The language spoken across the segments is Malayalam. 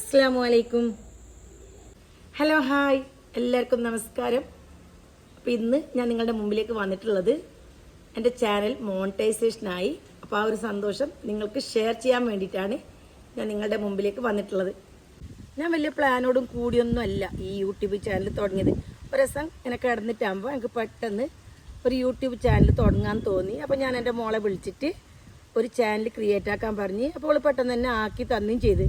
അസ്സലാമു ഹലോ ഹായ് എല്ലാവർക്കും നമസ്കാരം. അപ്പോൾ ഇന്ന് ഞാൻ നിങ്ങളുടെ മുമ്പിലേക്ക് വന്നിട്ടുള്ളത് എൻ്റെ ചാനൽ മോണിറ്റൈസേഷനായി. അപ്പോൾ ആ ഒരു സന്തോഷം നിങ്ങൾക്ക് ഷെയർ ചെയ്യാൻ വേണ്ടിയിട്ടാണ് ഞാൻ നിങ്ങളുടെ മുമ്പിലേക്ക് വന്നിട്ടുള്ളത്. ഞാൻ വലിയ പ്ലാനോടും കൂടിയൊന്നും അല്ല ഈ യൂട്യൂബ് ചാനൽ തുടങ്ങിയത്. ഒരു ദിവസം ഇങ്ങനെ കിടന്നിട്ടാകുമ്പോൾ എനിക്ക് പെട്ടെന്ന് ഒരു യൂട്യൂബ് ചാനൽ തുടങ്ങാൻ തോന്നി. അപ്പോൾ ഞാൻ എൻ്റെ മോളെ വിളിച്ചിട്ട് ഒരു ചാനൽ ക്രിയേറ്റ് ആക്കാൻ പറഞ്ഞ്. അപ്പോൾ അവൾ പെട്ടെന്ന് തന്നെ ആക്കി തന്നെയും ചെയ്ത്.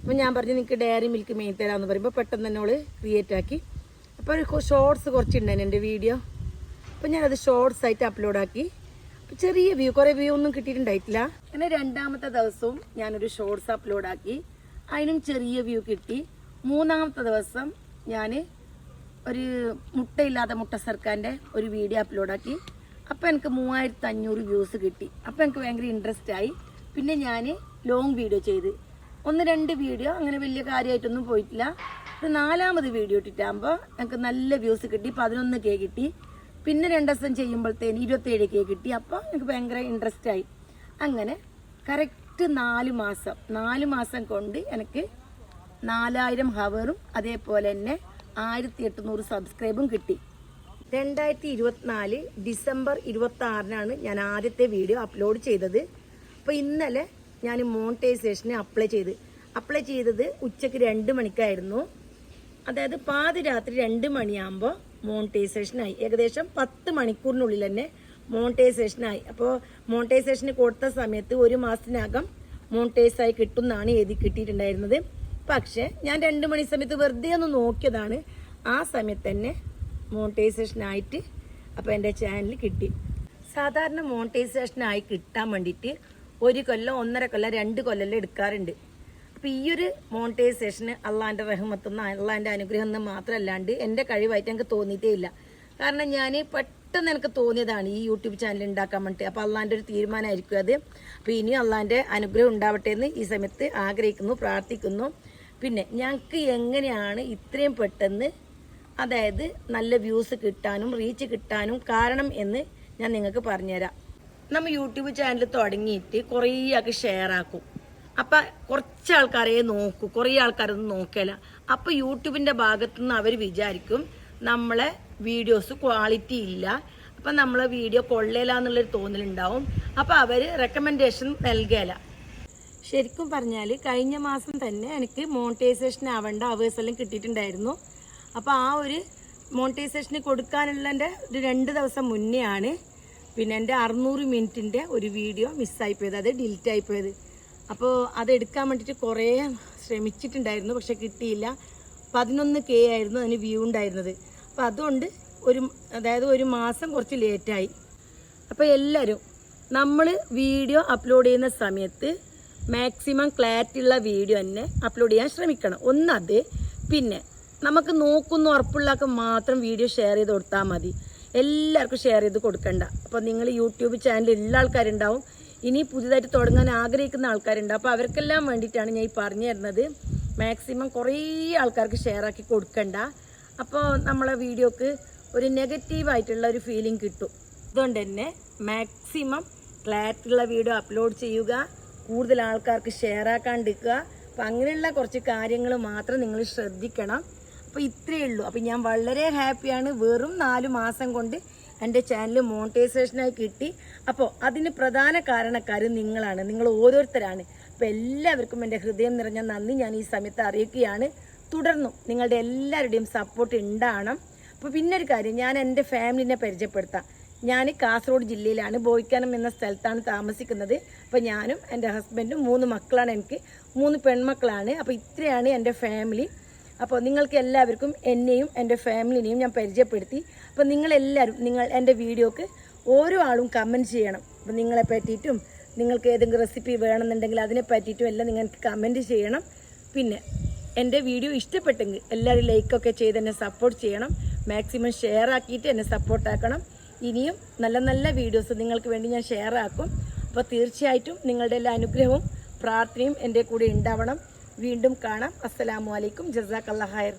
അപ്പോൾ ഞാൻ പറഞ്ഞു നിങ്ങൾക്ക് ഡയറി മിൽക്ക് മെയിൻ തരാമെന്ന് പറയുമ്പോൾ പെട്ടെന്ന് തന്നെ അവൾ ക്രിയേറ്റ് ആക്കി. അപ്പോൾ ഒരു ഷോർട്സ് കുറച്ചുണ്ടായിരുന്നു എൻ്റെ വീഡിയോ. അപ്പോൾ ഞാനത് ഷോർട്സ് ആയിട്ട് അപ്ലോഡാക്കി. അപ്പോൾ ചെറിയ വ്യൂ, കുറേ വ്യൂ ഒന്നും കിട്ടിയിട്ടുണ്ടായിട്ടില്ല. അങ്ങനെ രണ്ടാമത്തെ ദിവസവും ഞാനൊരു ഷോർട്സ് അപ്ലോഡാക്കി, അതിനും ചെറിയ വ്യൂ കിട്ടി. മൂന്നാമത്തെ ദിവസം ഞാൻ ഒരു മുട്ടയില്ലാത്ത മുട്ട സർക്കാരിൻ്റെ ഒരു വീഡിയോ അപ്ലോഡാക്കി. അപ്പോൾ എനിക്ക് 3500 വ്യൂസ് കിട്ടി. അപ്പോൾ എനിക്ക് ഭയങ്കര ഇൻട്രസ്റ്റ് ആയി. പിന്നെ ഞാൻ ലോങ് വീഡിയോ ചെയ്ത് 1-2 വീഡിയോ അങ്ങനെ വലിയ കാര്യമായിട്ടൊന്നും പോയിട്ടില്ല. ഒരു 4ാമത് വീഡിയോ ഇട്ടിട്ടാകുമ്പോൾ എനിക്ക് നല്ല വ്യൂസ് കിട്ടി. 11K കിട്ടി. പിന്നെ 2 ദിവസം ചെയ്യുമ്പോഴത്തേന് 27K കിട്ടി. അപ്പോൾ എനിക്ക് ഭയങ്കര ഇൻട്രസ്റ്റ് ആയി. അങ്ങനെ കറക്റ്റ് 4 മാസം കൊണ്ട് എനിക്ക് 4000 ഹവറും അതേപോലെ തന്നെ 1800 സബ്സ്ക്രൈബും കിട്ടി. 2024 ഡിസംബർ 26-നാണ് ഞാൻ ആദ്യത്തെ വീഡിയോ അപ്ലോഡ് ചെയ്തത്. അപ്പോൾ ഇന്നലെ ഞാൻ മോണിറ്റൈസേഷന് അപ്ലൈ ചെയ്തത് ഉച്ചയ്ക്ക് 2 മണിക്കായിരുന്നു. അതായത് പാതിരാത്രി 2 മണിയാകുമ്പോൾ മോണിറ്റൈസേഷനായി. ഏകദേശം 10 മണിക്കൂറിനുള്ളിൽ തന്നെ മോണിറ്റൈസേഷനായി. അപ്പോൾ മോണിറ്റൈസേഷന് കൊടുത്ത സമയത്ത് 1 മാസത്തിനകം മോണിറ്റൈസായി കിട്ടുമെന്നാണ് എഴുതി കിട്ടിയിട്ടുണ്ടായിരുന്നത്. പക്ഷേ ഞാൻ 2 മണി സമയത്ത് വെറുതെ ഒന്ന് നോക്കിയതാണ്. ആ സമയത്ത് തന്നെ മോണിറ്റൈസേഷനായിട്ട് അപ്പോൾ എൻ്റെ ചാനൽ കിട്ടി. സാധാരണ മോണിറ്റൈസേഷനായി കിട്ടാൻ വേണ്ടിയിട്ട് 1 കൊല്ലം, 1.5 കൊല്ലം, 2 കൊല്ലം എടുക്കാറുണ്ട്. അപ്പോൾ ഈ ഒരു മോണിറ്റൈസേഷന് അള്ളാൻ്റെ റഹ്മത്തൊന്നും അള്ളാൻ്റെ അനുഗ്രഹം ഒന്നും മാത്രമല്ലാണ്ട് എൻ്റെ കഴിവായിട്ട് എനിക്ക് തോന്നിയിട്ടേ ഇല്ല. കാരണം ഞാൻ പെട്ടെന്ന് എനിക്ക് തോന്നിയതാണ് ഈ യൂട്യൂബ് ചാനൽ ഉണ്ടാക്കാൻ വേണ്ടിയിട്ട്. അപ്പോൾ അള്ളാൻ്റെ ഒരു തീരുമാനമായിരിക്കും അത്. അപ്പോൾ ഇനിയും അള്ളാൻ്റെ അനുഗ്രഹം ഉണ്ടാവട്ടെ എന്ന് ഈ സമയത്ത് ആഗ്രഹിക്കുന്നു, പ്രാർത്ഥിക്കുന്നു. പിന്നെ ഞങ്ങൾക്ക് എങ്ങനെയാണ് ഇത്രയും പെട്ടെന്ന് അതായത് നല്ല വ്യൂസ് കിട്ടാനും റീച്ച് കിട്ടാനും കാരണം എന്ന് ഞാൻ നിങ്ങൾക്ക് പറഞ്ഞുതരാം. നമ്മൾ യൂട്യൂബ് ചാനൽ തുടങ്ങിയിട്ട് കുറേ ആൾക്ക് ഷെയർ ആക്കും. അപ്പം കുറച്ച് ആൾക്കാരെ നോക്കൂ, കുറേ ആൾക്കാരൊന്നും നോക്കില്ല. അപ്പം യൂട്യൂബിൻ്റെ ഭാഗത്തുനിന്ന് അവർ വിചാരിക്കും നമ്മളെ വീഡിയോസ് ക്വാളിറ്റി ഇല്ല, അപ്പം നമ്മളെ വീഡിയോ കൊള്ളയില്ല എന്നുള്ളൊരു തോന്നലുണ്ടാവും. അപ്പം അവർ റെക്കമെൻഡേഷൻ നൽകില്ല. ശരിക്കും പറഞ്ഞാൽ കഴിഞ്ഞ മാസം തന്നെ എനിക്ക് മോണിറ്റൈസേഷൻ ആവേണ്ട അവേഴ്സ് എല്ലാം കിട്ടിയിട്ടുണ്ടായിരുന്നു. അപ്പോൾ ആ ഒരു മോണിറ്റൈസേഷന് കൊടുക്കാനുള്ളതിൻ്റെ ഒരു 2 ദിവസം മുന്നേ ആണ് പിന്നെ എൻ്റെ 600 മിനിറ്റിൻ്റെ ഒരു വീഡിയോ മിസ്സായിപ്പോയത്, അത് ഡിലീറ്റ് ആയിപ്പോയത്. അപ്പോൾ അതെടുക്കാൻ വേണ്ടിയിട്ട് കുറേ ശ്രമിച്ചിട്ടുണ്ടായിരുന്നു, പക്ഷെ കിട്ടിയില്ല. 11K ആയിരുന്നു അതിന് വ്യൂ ഉണ്ടായിരുന്നത്. അപ്പോൾ അതുകൊണ്ട് അതായത് 1 മാസം കുറച്ച് ലേറ്റായി. അപ്പോൾ എല്ലാവരും നമ്മൾ വീഡിയോ അപ്ലോഡ് ചെയ്യുന്ന സമയത്ത് മാക്സിമം ക്ലാരിറ്റി ഉള്ള വീഡിയോ തന്നെ അപ്ലോഡ് ചെയ്യാൻ ശ്രമിക്കണം. ഒന്നത് പിന്നെ നമുക്ക് നോക്കുന്ന ഉറപ്പുള്ളവർക്ക് മാത്രം വീഡിയോ ഷെയർ ചെയ്ത് കൊടുത്താൽ മതി. എല്ലാവർക്കും ഷെയർ ചെയ്ത് കൊടുക്കണ്ട. അപ്പോൾ നിങ്ങൾ യൂട്യൂബ് ചാനൽ ഉള്ള ആൾക്കാരുണ്ടാവും, ഇനി പുതിയതായിട്ട് തുടങ്ങാൻ ആഗ്രഹിക്കുന്ന ആൾക്കാരുണ്ടാവും. അപ്പോൾ അവർക്കെല്ലാം വേണ്ടിയിട്ടാണ് ഞാൻ ഈ പറഞ്ഞു തരുന്നത്. മാക്സിമം കുറേ ആൾക്കാർക്ക് ഷെയർ ആക്കി കൊടുക്കണ്ട. അപ്പോൾ നമ്മളെ വീഡിയോക്ക് ഒരു നെഗറ്റീവായിട്ടുള്ള ഒരു ഫീലിംഗ് കിട്ടും. അതുകൊണ്ട് തന്നെ മാക്സിമം ക്ലാരിറ്റി ഉള്ള വീഡിയോ അപ്ലോഡ് ചെയ്യുക, കൂടുതൽ ആൾക്കാർക്ക് ഷെയർ ആക്കാണ്ടിരിക്കുക. അപ്പോൾ അങ്ങനെയുള്ള കുറച്ച് കാര്യങ്ങൾ മാത്രം നിങ്ങൾ ശ്രദ്ധിക്കണം. അപ്പോൾ ഇത്രയേ ഉള്ളൂ. അപ്പോൾ ഞാൻ വളരെ ഹാപ്പിയാണ്. വെറും 4 മാസം കൊണ്ട് എൻ്റെ ചാനൽ മോണിറ്റൈസേഷനായി കിട്ടി. അപ്പോൾ അതിന് പ്രധാന കാരണക്കാർ നിങ്ങളാണ്, നിങ്ങൾ ഓരോരുത്തരാണ്. അപ്പോൾ എല്ലാവർക്കും എൻ്റെ ഹൃദയം നിറഞ്ഞ നന്ദി ഞാൻ ഈ സമയത്ത് അറിയിക്കുകയാണ്. തുടർന്നും നിങ്ങളുടെ എല്ലാവരുടെയും സപ്പോർട്ട് ഉണ്ടാവണം. അപ്പോൾ പിന്നൊരു കാര്യം, ഞാൻ എൻ്റെ ഫാമിലിനെ പരിചയപ്പെടുത്താം. ഞാൻ കാസർഗോഡ് ജില്ലയിലാണ്, ബോയ്ക്കാനം എന്ന സ്ഥലത്താണ് താമസിക്കുന്നത്. അപ്പോൾ ഞാനും എൻ്റെ ഹസ്ബൻഡും 3 മക്കളാണ്. എനിക്ക് 3 പെൺമക്കളാണ്. അപ്പോൾ ഇത്രയാണ് എൻ്റെ ഫാമിലി. അപ്പോൾ നിങ്ങൾക്ക് എല്ലാവർക്കും എന്നെയും എൻ്റെ ഫാമിലിനെയും ഞാൻ പരിചയപ്പെടുത്തി. അപ്പോൾ നിങ്ങളെല്ലാവരും എൻ്റെ വീഡിയോക്ക് ഓരോ ആളും കമൻറ്റ് ചെയ്യണം. അപ്പോൾ നിങ്ങളെ പറ്റിയിട്ടും നിങ്ങൾക്ക് ഏതെങ്കിലും റെസിപ്പി വേണമെന്നുണ്ടെങ്കിൽ അതിനെ പറ്റിയിട്ടും എല്ലാം നിങ്ങൾക്ക് കമൻറ്റ് ചെയ്യണം. പിന്നെ എൻ്റെ വീഡിയോ ഇഷ്ടപ്പെട്ടെങ്കിൽ എല്ലാവരും ലൈക്കൊക്കെ ചെയ്ത് എന്നെ സപ്പോർട്ട് ചെയ്യണം. മാക്സിമം ഷെയർ ആക്കിയിട്ട് എന്നെ സപ്പോർട്ടാക്കണം. ഇനിയും നല്ല നല്ല വീഡിയോസ് നിങ്ങൾക്ക് വേണ്ടി ഞാൻ ഷെയർ ആക്കും. അപ്പോൾ തീർച്ചയായിട്ടും നിങ്ങളുടെ എല്ലാ അനുഗ്രഹവും പ്രാർത്ഥനയും എൻ്റെ കൂടെ ഉണ്ടാവണം. വീണ്ടും കാണാം. അസ്സലാമു അലൈക്കും. ജസാക്കല്ലാഹ് ഖൈർ.